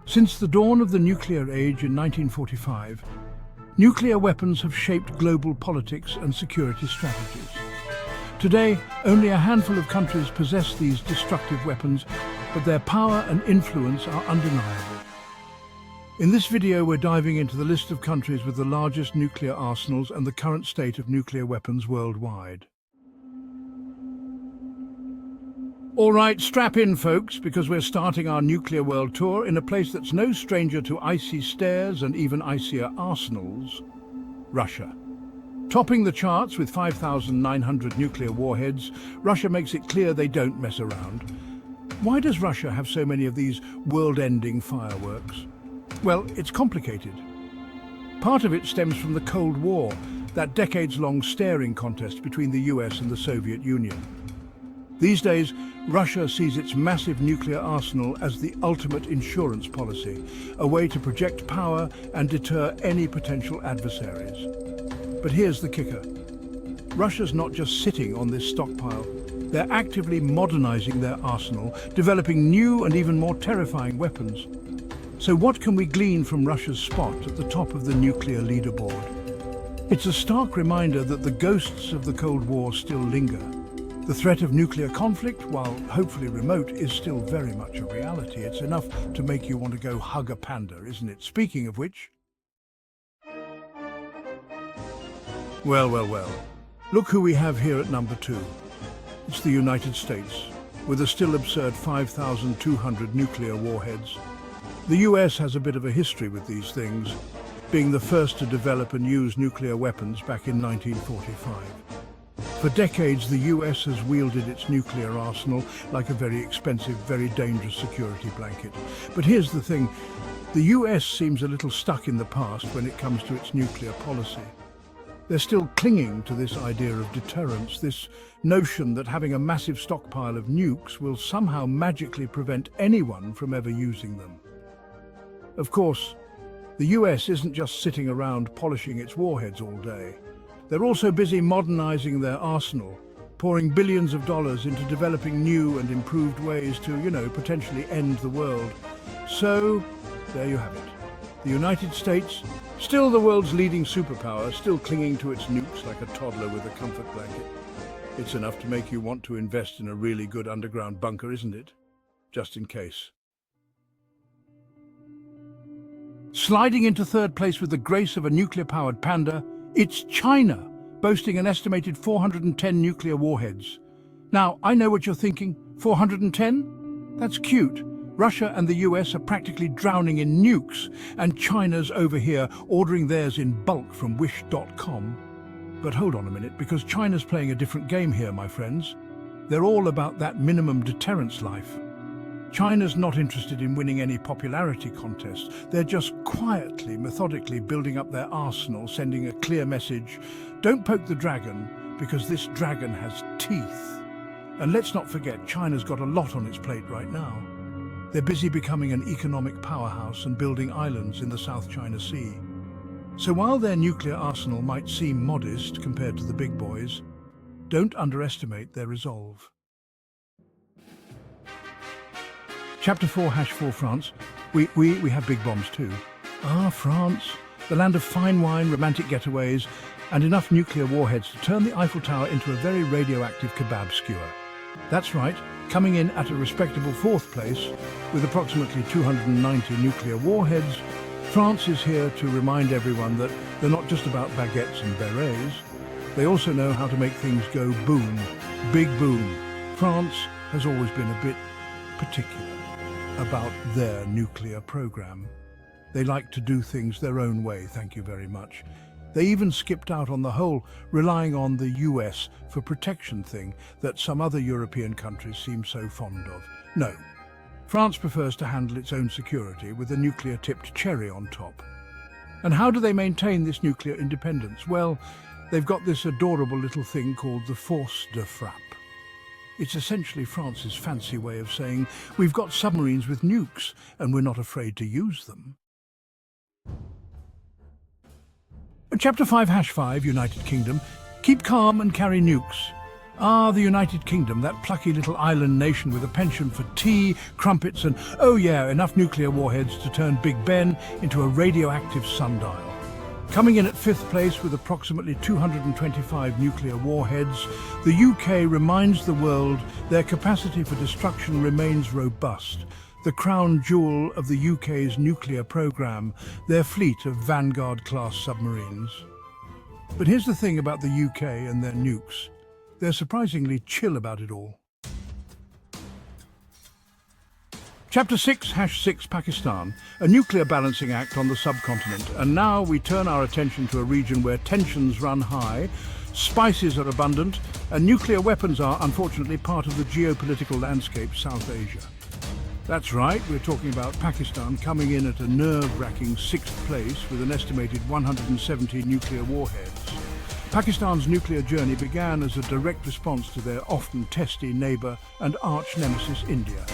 Since the dawn of the nuclear age in 1945, nuclear weapons have shaped global politics and security strategies. Today, only a handful of countries possess these destructive weapons, but their power and influence are undeniable. In this video, we're diving into the list of countries with the largest nuclear arsenals and the current state of nuclear weapons worldwide. All right, strap in, folks, because we're starting our nuclear world tour in a place that's no stranger to icy stairs and even icier arsenals: Russia. Topping the charts with 5,900 nuclear warheads, Russia makes it clear they don't mess around. Why does Russia have so many of these world-ending fireworks? Well, it's complicated. Part of it stems from the Cold War, that decades-long staring contest between the US and the Soviet Union. These days, Russia sees its massive nuclear arsenal as the ultimate insurance policy, a way to project power and deter any potential adversaries. But here's the kicker. Russia's not just sitting on this stockpile. They're actively modernizing their arsenal, developing new and even more terrifying weapons. So what can we glean from Russia's spot at the top of the nuclear leaderboard? It's a stark reminder that the ghosts of the Cold War still linger. The threat of nuclear conflict, while hopefully remote, is still very much a reality. It's enough to make you want to go hug a panda, isn't it? Speaking of which... Well. Look who we have here at number 2. It's the United States, with a still absurd 5,200 nuclear warheads. The US has a bit of a history with these things, being the first to develop and use nuclear weapons back in 1945. For decades, the US has wielded its nuclear arsenal like a very expensive, very dangerous security blanket. But here's the thing, the US seems a little stuck in the past when it comes to its nuclear policy. They're still clinging to this idea of deterrence, this notion that having a massive stockpile of nukes will somehow magically prevent anyone from ever using them. Of course, the US isn't just sitting around polishing its warheads all day. They're also busy modernizing their arsenal, pouring billions of dollars into developing new and improved ways to, potentially end the world. So, there you have it. The United States, still the world's leading superpower, still clinging to its nukes like a toddler with a comfort blanket. It's enough to make you want to invest in a really good underground bunker, isn't it? Just in case. Sliding into third place with the grace of a nuclear-powered panda, it's China, boasting an estimated 410 nuclear warheads. Now, I know what you're thinking, 410? That's cute. Russia and the US are practically drowning in nukes, and China's over here ordering theirs in bulk from Wish.com. But hold on a minute, because China's playing a different game here, my friends. They're all about that minimum deterrence life. China's not interested in winning any popularity contests. They're just quietly, methodically building up their arsenal, sending a clear message: don't poke the dragon, because this dragon has teeth. And let's not forget, China's got a lot on its plate right now. They're busy becoming an economic powerhouse and building islands in the South China Sea. So while their nuclear arsenal might seem modest compared to the big boys, don't underestimate their resolve. Chapter 4, #4 France. We have big bombs too. Ah, France, the land of fine wine, romantic getaways, and enough nuclear warheads to turn the Eiffel Tower into a very radioactive kebab skewer. That's right, coming in at a respectable 4th place, with approximately 290 nuclear warheads, France is here to remind everyone that they're not just about baguettes and berets. They also know how to make things go boom, big boom. France has always been a bit particular about their nuclear program. They like to do things their own way, thank you very much. They even skipped out on the whole relying on the US for protection thing that some other European countries seem so fond of. No, France prefers to handle its own security with a nuclear-tipped cherry on top. And how do they maintain this nuclear independence? Well, they've got this adorable little thing called the Force de Frappe. It's essentially France's fancy way of saying, we've got submarines with nukes and we're not afraid to use them. Chapter 5, #5, United Kingdom. Keep calm and carry nukes. Ah, the United Kingdom, that plucky little island nation with a penchant for tea, crumpets and, oh yeah, enough nuclear warheads to turn Big Ben into a radioactive sundial. Coming in at fifth place with approximately 225 nuclear warheads, the UK reminds the world their capacity for destruction remains robust. The crown jewel of the UK's nuclear programme, their fleet of Vanguard-class submarines. But here's the thing about the UK and their nukes. They're surprisingly chill about it all. Chapter 6, #6 Pakistan, a nuclear balancing act on the subcontinent. And now we turn our attention to a region where tensions run high, spices are abundant, and nuclear weapons are, unfortunately, part of the geopolitical landscape South Asia. That's right, we're talking about Pakistan coming in at a nerve-wracking sixth place with an estimated 170 nuclear warheads. Pakistan's nuclear journey began as a direct response to their often testy neighbour and arch-nemesis India.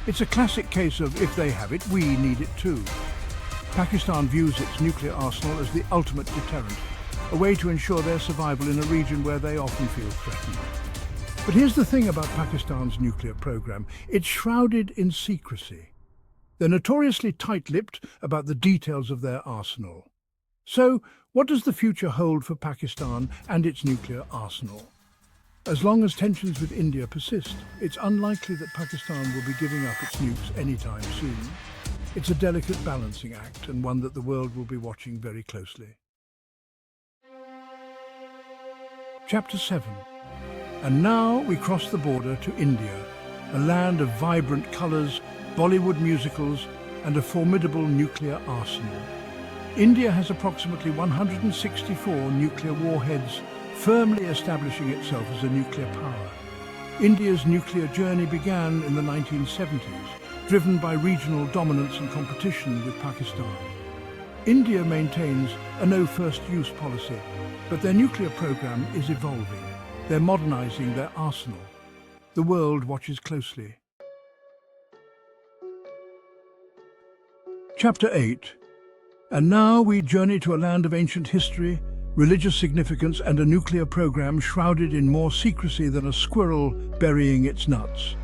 It's a classic case of if they have it, we need it too. Pakistan views its nuclear arsenal as the ultimate deterrent, a way to ensure their survival in a region where they often feel threatened. But here's the thing about Pakistan's nuclear program. It's shrouded in secrecy. They're notoriously tight-lipped about the details of their arsenal. So, what does the future hold for Pakistan and its nuclear arsenal? As long as tensions with India persist, it's unlikely that Pakistan will be giving up its nukes anytime soon. It's a delicate balancing act, and one that the world will be watching very closely. Chapter 7. And now we cross the border to India, a land of vibrant colours, Bollywood musicals, and a formidable nuclear arsenal. India has approximately 164 nuclear warheads, firmly establishing itself as a nuclear power. India's nuclear journey began in the 1970s, driven by regional dominance and competition with Pakistan. India maintains a no-first-use policy, but their nuclear program is evolving. They're modernizing their arsenal. The world watches closely. Chapter 8. And now we journey to a land of ancient history, religious significance, and a nuclear program shrouded in more secrecy than a squirrel burying its nuts.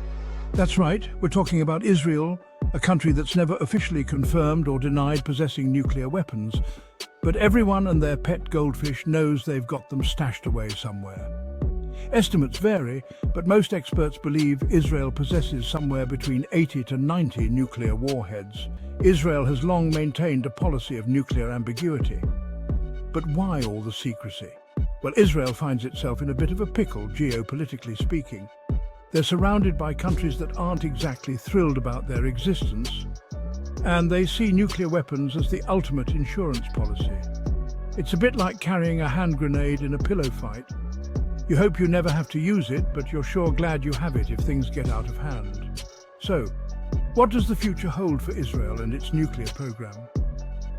That's right, we're talking about Israel, a country that's never officially confirmed or denied possessing nuclear weapons. But everyone and their pet goldfish knows they've got them stashed away somewhere. Estimates vary, but most experts believe Israel possesses somewhere between 80 to 90 nuclear warheads. Israel has long maintained a policy of nuclear ambiguity. But why all the secrecy? Well, Israel finds itself in a bit of a pickle, geopolitically speaking. They're surrounded by countries that aren't exactly thrilled about their existence, and they see nuclear weapons as the ultimate insurance policy. It's a bit like carrying a hand grenade in a pillow fight. You hope you never have to use it, but you're sure glad you have it if things get out of hand. So, what does the future hold for Israel and its nuclear program?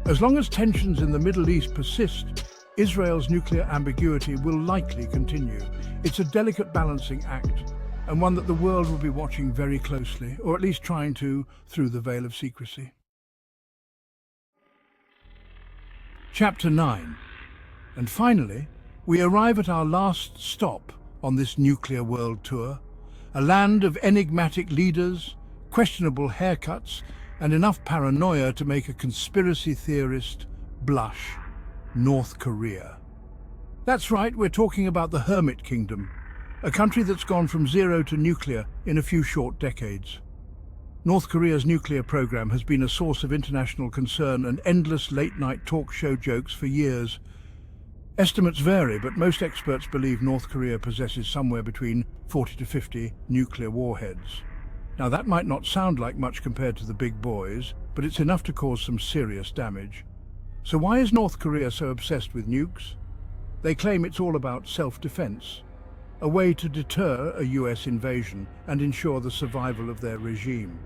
As long as tensions in the Middle East persist, Israel's nuclear ambiguity will likely continue. It's a delicate balancing act, and one that the world will be watching very closely, or at least trying to, through the veil of secrecy. Chapter 9. And finally, we arrive at our last stop on this nuclear world tour, a land of enigmatic leaders, questionable haircuts, and enough paranoia to make a conspiracy theorist blush: North Korea. That's right, we're talking about the Hermit Kingdom, a country that's gone from zero to nuclear in a few short decades. North Korea's nuclear program has been a source of international concern and endless late-night talk show jokes for years. Estimates vary, but most experts believe North Korea possesses somewhere between 40 to 50 nuclear warheads. Now, that might not sound like much compared to the big boys, but it's enough to cause some serious damage. So why is North Korea so obsessed with nukes? They claim it's all about self-defense, a way to deter a US invasion and ensure the survival of their regime.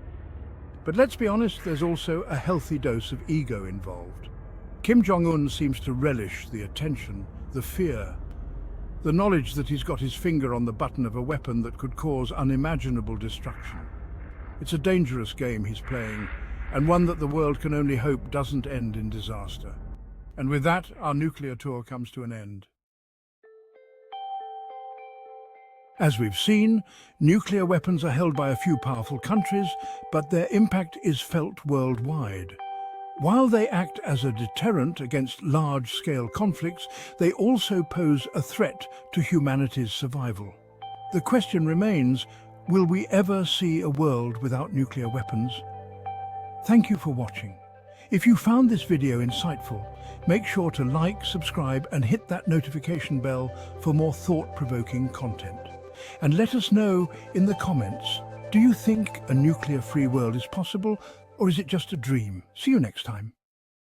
But let's be honest, there's also a healthy dose of ego involved. Kim Jong-un seems to relish the attention, the fear, the knowledge that he's got his finger on the button of a weapon that could cause unimaginable destruction. It's a dangerous game he's playing, and one that the world can only hope doesn't end in disaster. And with that, our nuclear tour comes to an end. As we've seen, nuclear weapons are held by a few powerful countries, but their impact is felt worldwide. While they act as a deterrent against large-scale conflicts, they also pose a threat to humanity's survival. The question remains, will we ever see a world without nuclear weapons? Thank you for watching. If you found this video insightful, make sure to like, subscribe, and hit that notification bell for more thought-provoking content. And let us know in the comments, do you think a nuclear-free world is possible, or is it just a dream? See you next time.